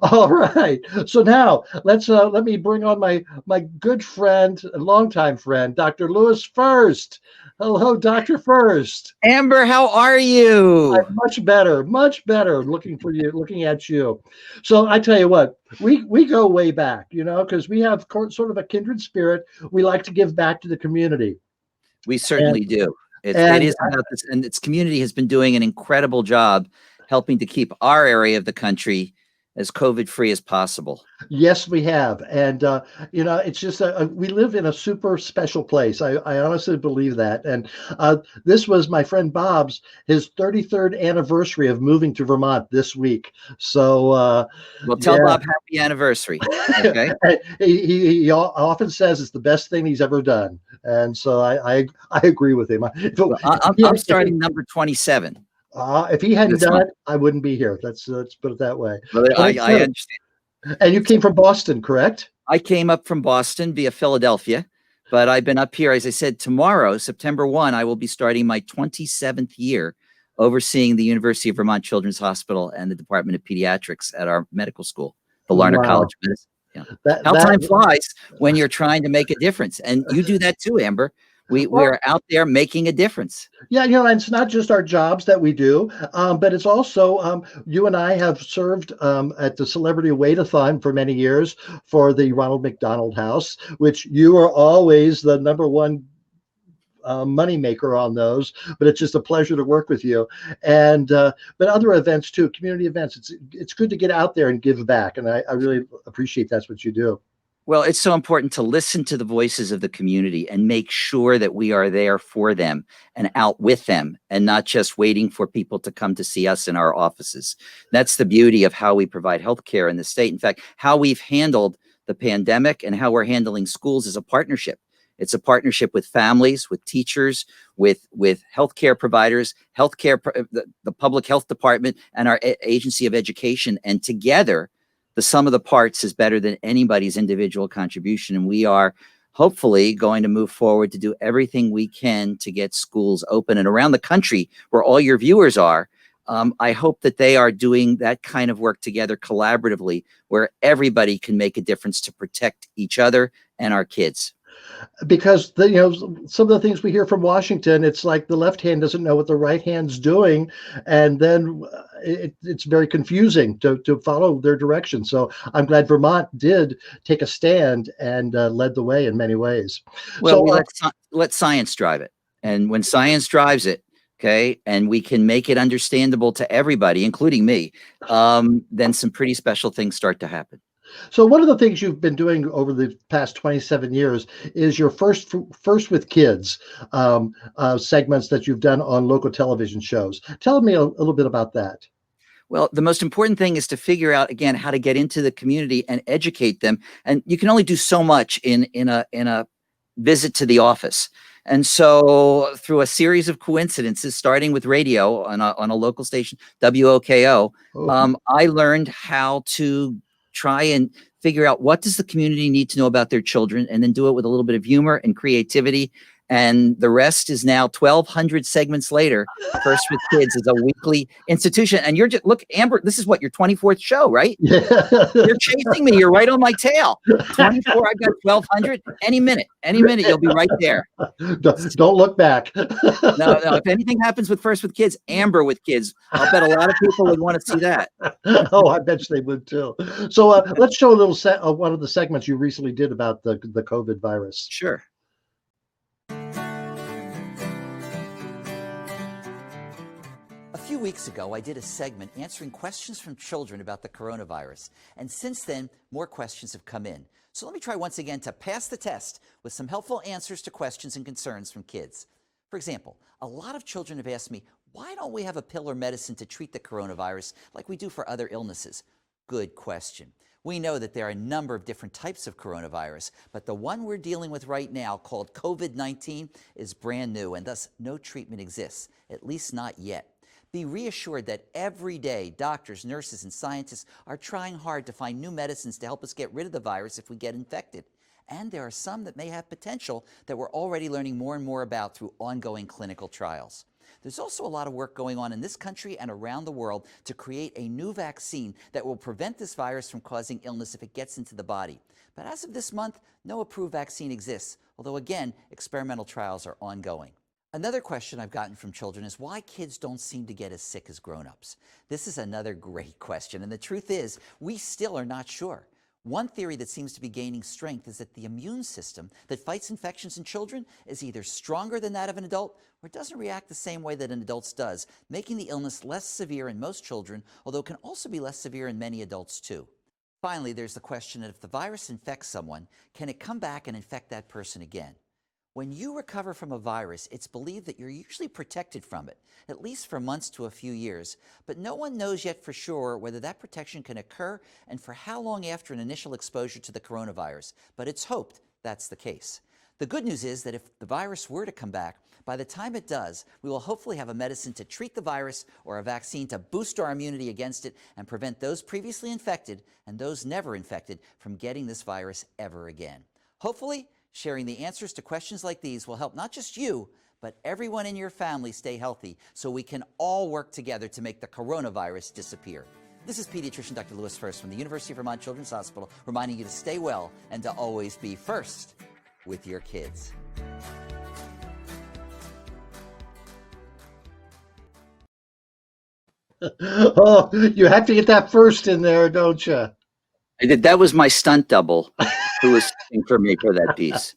All right. So now let me bring on my good friend and longtime friend, Dr. Lewis First. Hello, Dr. First. Amber, how are you? I'm much better looking at you. So I tell you what, we go way back, because we have sort of a kindred spirit. We like to give back to the community. We And certainly do. It and is about this, and its community has been doing an incredible job helping to keep our area of the country as COVID-free as possible. yes, we have. And it's just we live in a super special place. I honestly believe that. And this was my friend Bob's his 33rd anniversary of moving to Vermont this week. So Well, tell yeah. Bob happy anniversary. Okay. He often says it's the best thing he's ever done, and so I agree with him. Well, I'm starting number 27. If he hadn't This done month. it, I wouldn't be here. Let's put it that way. Well, I 27. understand. And you came from Boston, correct? I came up from Boston via Philadelphia, but I've been up here, as I said, tomorrow, September 1, I will be starting my 27th year overseeing the University of Vermont Children's Hospital and the Department of Pediatrics at our medical school, the Larner Wow. College of Medicine. Yeah. How time flies when you're trying to make a difference. And you do that too, Amber. We're out there making a difference. Yeah, and it's not just our jobs that we do, but it's also you and I have served at the Celebrity Wait-a-thon for many years for the Ronald McDonald House, which you are always the number one moneymaker on those. But it's just a pleasure to work with you. And but other events too, community events. It's good to get out there and give back, and I really appreciate that's what you do. Well, it's so important to listen to the voices of the community and make sure that we are there for them and out with them and not just waiting for people to come to see us in our offices. That's the beauty of how we provide healthcare in the state. In fact, how we've handled the pandemic and how we're handling schools is a partnership. It's a partnership with families, with teachers, with healthcare providers, the public health department, and our agency of education. And together, the sum of the parts is better than anybody's individual contribution. And we are hopefully going to move forward to do everything we can to get schools open. And around the country, where all your viewers are, I hope that they are doing that kind of work together collaboratively, where everybody can make a difference to protect each other and our kids. Because some of the things we hear from Washington, it's like the left hand doesn't know what the right hand's doing, and then it's very confusing to follow their direction. So I'm glad Vermont did take a stand and led the way in many ways. Well, So we let science drive it, and when science drives it, okay, and we can make it understandable to everybody, including me, then some pretty special things start to happen. So one of the things you've been doing over the past 27 years is your first with kids segments that you've done on local television shows. Tell me a little bit about that. Well, the most important thing is to figure out, again, how to get into the community and educate them. And you can only do so much in a visit to the office. And so through a series of coincidences, starting with radio on a local station, WOKO, I learned how to try and figure out what does the community need to know about their children, and then do it with a little bit of humor and creativity. And the rest is now 1,200 segments later. First with Kids is a weekly institution. And you're just, look, Amber, this is what, your 24th show, right? Yeah. You're chasing me. You're right on my tail. 24, I've got 1,200. Any minute, you'll be right there. Don't look back. No. If anything happens with First with Kids, Amber with Kids, I'll bet a lot of people would want to see that. Oh, I bet you they would too. So let's show a little set of one of the segments you recently did about the COVID virus. Sure. A few weeks ago, I did a segment answering questions from children about the coronavirus. And since then, more questions have come in. So let me try once again to pass the test with some helpful answers to questions and concerns from kids. For example, a lot of children have asked me, why don't we have a pill or medicine to treat the coronavirus like we do for other illnesses? Good question. We know that there are a number of different types of coronavirus, but the one we're dealing with right now, called COVID-19, is brand new, and thus no treatment exists, at least not yet. Be reassured that every day doctors, nurses, and scientists are trying hard to find new medicines to help us get rid of the virus if we get infected. And there are some that may have potential that we're already learning more and more about through ongoing clinical trials. There's also a lot of work going on in this country and around the world to create a new vaccine that will prevent this virus from causing illness if it gets into the body. But as of this month, no approved vaccine exists, although again, experimental trials are ongoing. Another question I've gotten from children is why kids don't seem to get as sick as grown-ups. This is another great question, and the truth is, we still are not sure. One theory that seems to be gaining strength is that the immune system that fights infections in children is either stronger than that of an adult or doesn't react the same way that an adult's does, making the illness less severe in most children, although it can also be less severe in many adults too. Finally, there's the question that if the virus infects someone, can it come back and infect that person again? When you recover from a virus, it's believed that you're usually protected from it, at least for months to a few years, but no one knows yet for sure whether that protection can occur and for how long after an initial exposure to the coronavirus, but it's hoped that's the case. The good news is that if the virus were to come back, by the time it does, we will hopefully have a medicine to treat the virus or a vaccine to boost our immunity against it and prevent those previously infected and those never infected from getting this virus ever again. Hopefully, sharing the answers to questions like these will help not just you, but everyone in your family stay healthy so we can all work together to make the coronavirus disappear. This is pediatrician Dr. Lewis First from the University of Vermont Children's Hospital, reminding you to stay well and to always be first with your kids. Oh, you have to get that first in there, don't you? I did. That was my stunt double who was sitting for me for that piece.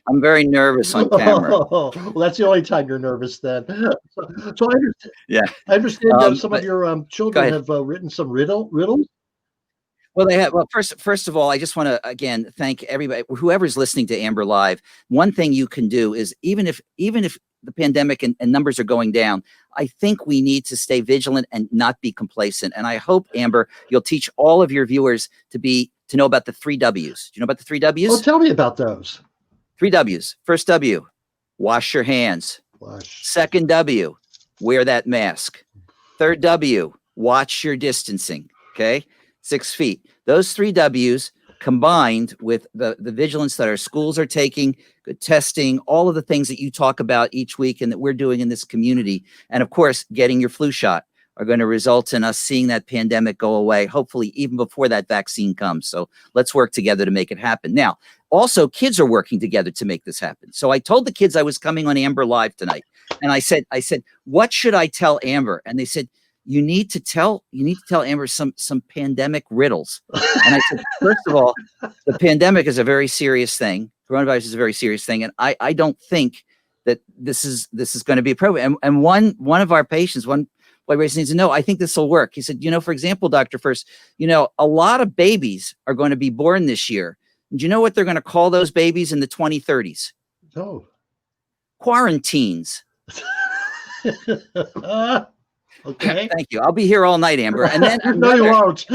I'm very nervous on camera. Oh, well, that's the only time you're nervous then. So I understand. Yeah. I understand some but of your children have written some riddles. Well, they have. Well, first of all, I just want to again thank everybody, whoever's listening to Amber Live. One thing you can do is even if the pandemic and numbers are going down, I think we need to stay vigilant and not be complacent. And I hope, Amber, you'll teach all of your viewers to know about the 3 W's. Do you know about the 3 W's? Oh, tell me about those. 3 W's. First W, wash your hands. Wash. Second W, wear that mask. Third W, watch your distancing. Okay, 6 feet. Those 3 W's combined with the vigilance that our schools are taking, good testing, all of the things that you talk about each week and that we're doing in this community, and of course, getting your flu shot are going to result in us seeing that pandemic go away, hopefully even before that vaccine comes. So let's work together to make it happen. Now, also, kids are working together to make this happen. So I told the kids I was coming on Amber Live tonight, and I said, what should I tell Amber? And they said, you need to tell Amber some pandemic riddles. And I said, first of all, the pandemic is a very serious thing. Coronavirus is a very serious thing. And I don't think that this is going to be appropriate. And one of our patients, one boy race needs to know, I think this will work. He said, for example, Dr. First, a lot of babies are going to be born this year. Do you know what they're going to call those babies in the 2030s? Oh. Quarantines. Okay. Thank you. I'll be here all night, Amber. And then no, you won't.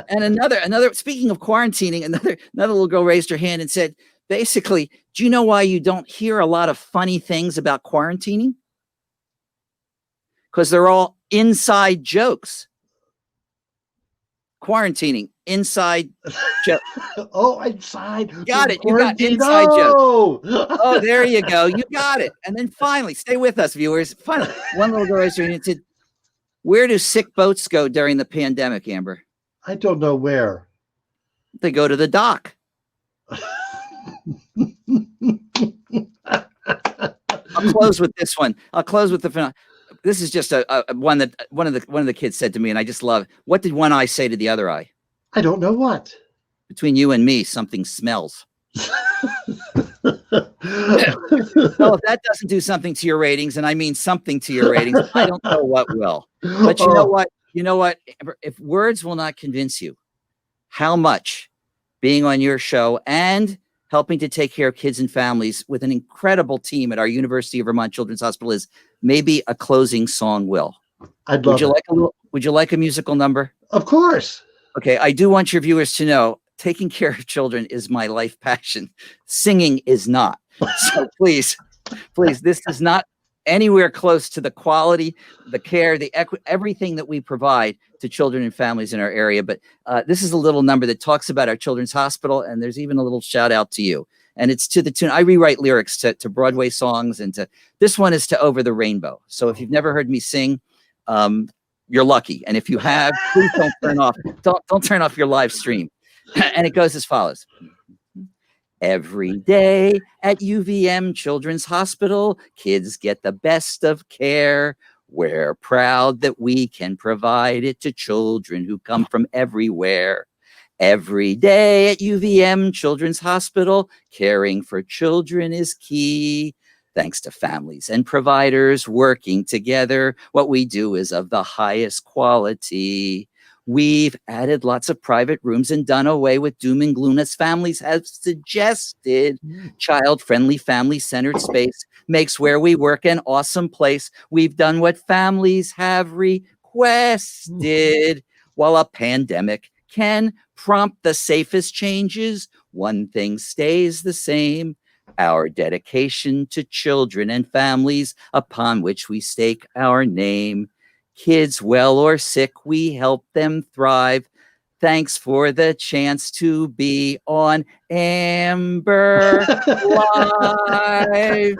And another. Speaking of quarantining, another little girl raised her hand and said, basically, do you know why you don't hear a lot of funny things about quarantining? Because they're all inside jokes. Quarantining, inside joke. Oh, inside. Got it. You got inside joke. Oh, there you go. You got it. And then finally, stay with us, viewers. Finally, one little girl raised her hand and said, where do sick boats go during the pandemic, Amber? I don't know where. They go to the dock. I'll close with this one. This is just one that one of the kids said to me, and I just love it. What did one eye say to the other eye? I don't know what. Between you and me, something smells. Well, if that doesn't do something to your ratings, and I mean something to your ratings, I don't know what will. But you know what? You know what? If words will not convince you how much being on your show and helping to take care of kids and families with an incredible team at our University of Vermont Children's Hospital is, maybe a closing song will. I'd love it. Would you like a musical number? Of course. Okay, I do want your viewers to know taking care of children is my life passion. Singing is not. So please, this is not anywhere close to the quality, the care, everything that we provide to children and families in our area. But this is a little number that talks about our children's hospital, and there's even a little shout out to you. And it's to the tune. I rewrite lyrics to Broadway songs, and this one is to Over the Rainbow. So if you've never heard me sing, you're lucky. And if you have, please don't turn off your live stream. And it goes as follows. Every day at UVM Children's Hospital, kids get the best of care. We're proud that we can provide it to children who come from everywhere. Every day at UVM Children's Hospital, caring for children is key. Thanks to families and providers working together, what we do is of the highest quality. We've added lots of private rooms and done away with doom and gloom as families have suggested. Child-friendly, family-centered space makes where we work an awesome place. We've done what families have requested. While a pandemic can prompt the safest changes, one thing stays the same: our dedication to children and families upon which we stake our name. Kids, well or sick, we help them thrive. Thanks for the chance to be on Amber Live.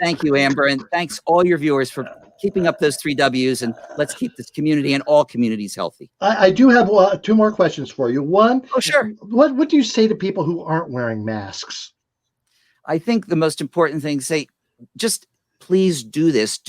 Thank you, Amber, and thanks all your viewers for keeping up those 3 W's, and let's keep this community and all communities healthy. I do have 2 more questions for you. One, oh sure. What do you say to people who aren't wearing masks? I think the most important thing to say, just please do this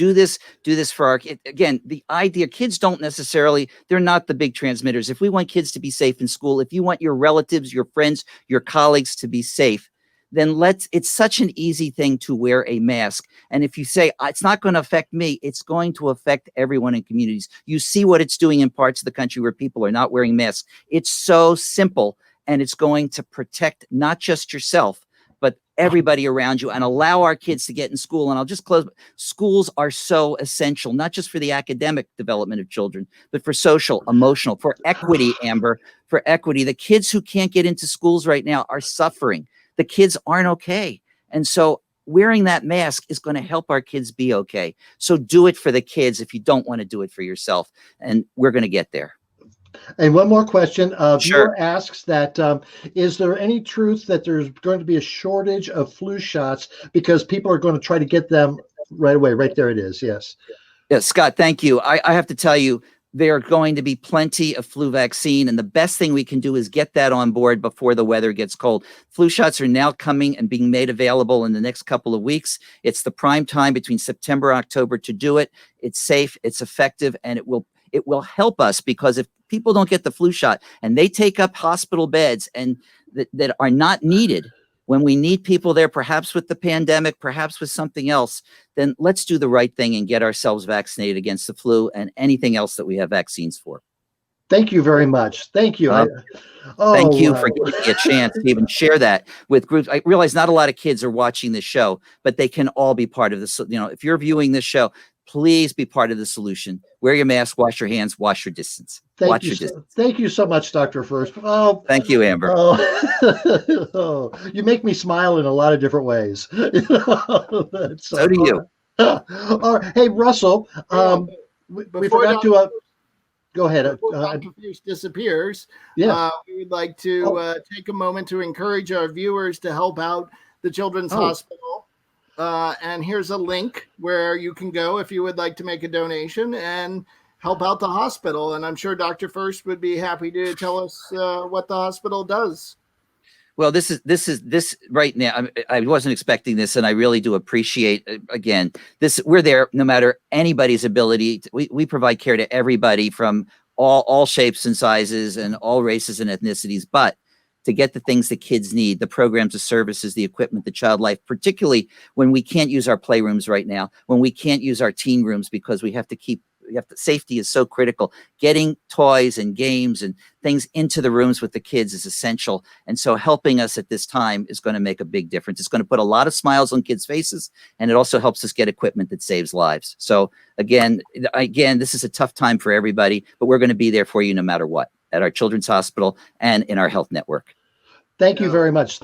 for our kids. Again, the idea, kids don't necessarily, they're not the big transmitters. If we want kids to be safe in school, if you want your relatives, your friends, your colleagues to be safe, then it's such an easy thing to wear a mask. And if you say, it's not going to affect me, it's going to affect everyone in communities. You see what it's doing in parts of the country where people are not wearing masks. It's so simple, and it's going to protect not just yourself, but everybody around you, and allow our kids to get in school. And I'll just close. Schools are so essential, not just for the academic development of children, but for social, emotional, for equity, Amber, for equity. The kids who can't get into schools right now are suffering. The kids aren't okay. And so wearing that mask is going to help our kids be okay. So do it for the kids if you don't want to do it for yourself. And we're going to get there. And one more question. Sure. Viewer asks that, is there any truth that there's going to be a shortage of flu shots because people are going to try to get them right away? Right there it is. Yes. Yes, Scott, thank you. I have to tell you, there are going to be plenty of flu vaccine, and the best thing we can do is get that on board before the weather gets cold. Flu shots are now coming and being made available in the next couple of weeks. It's the prime time between September and October to do it. It's safe, it's effective, and it will help us, because if people don't get the flu shot and they take up hospital beds and that are not needed, when we need people there, perhaps with the pandemic, perhaps with something else, then let's do the right thing and get ourselves vaccinated against the flu and anything else that we have vaccines for. Thank you very much. Thank you. Thank you for giving me a chance to even share that with groups. I realize not a lot of kids are watching this show, but they can all be part of this. You know, if you're viewing this show, please be part of the solution. Wear your mask, wash your hands, wash your distance. Thank you so much, Dr. First. Oh, thank you, Amber. Oh, you make me smile in a lot of different ways. So do you. All right. Hey, Russell, we forgot to go ahead. Dr. First disappears. Yeah. We would like to take a moment to encourage our viewers to help out the Children's Hospital. And here's a link where you can go if you would like to make a donation and help out the hospital. And I'm sure Dr. First would be happy to tell us what the hospital does. Well, this right now. I wasn't expecting this, and I really do appreciate, again, this. We're there no matter anybody's ability. We provide care to everybody from all shapes and sizes and all races and ethnicities, but to get the things that kids need, the programs, the services, the equipment, the child life, particularly when we can't use our playrooms right now, when we can't use our teen rooms because safety is so critical. Getting toys and games and things into the rooms with the kids is essential. And so helping us at this time is going to make a big difference. It's going to put a lot of smiles on kids' faces, and it also helps us get equipment that saves lives. So again, this is a tough time for everybody, but we're going to be there for you no matter what, at our Children's Hospital and in our health network. Thank you very much.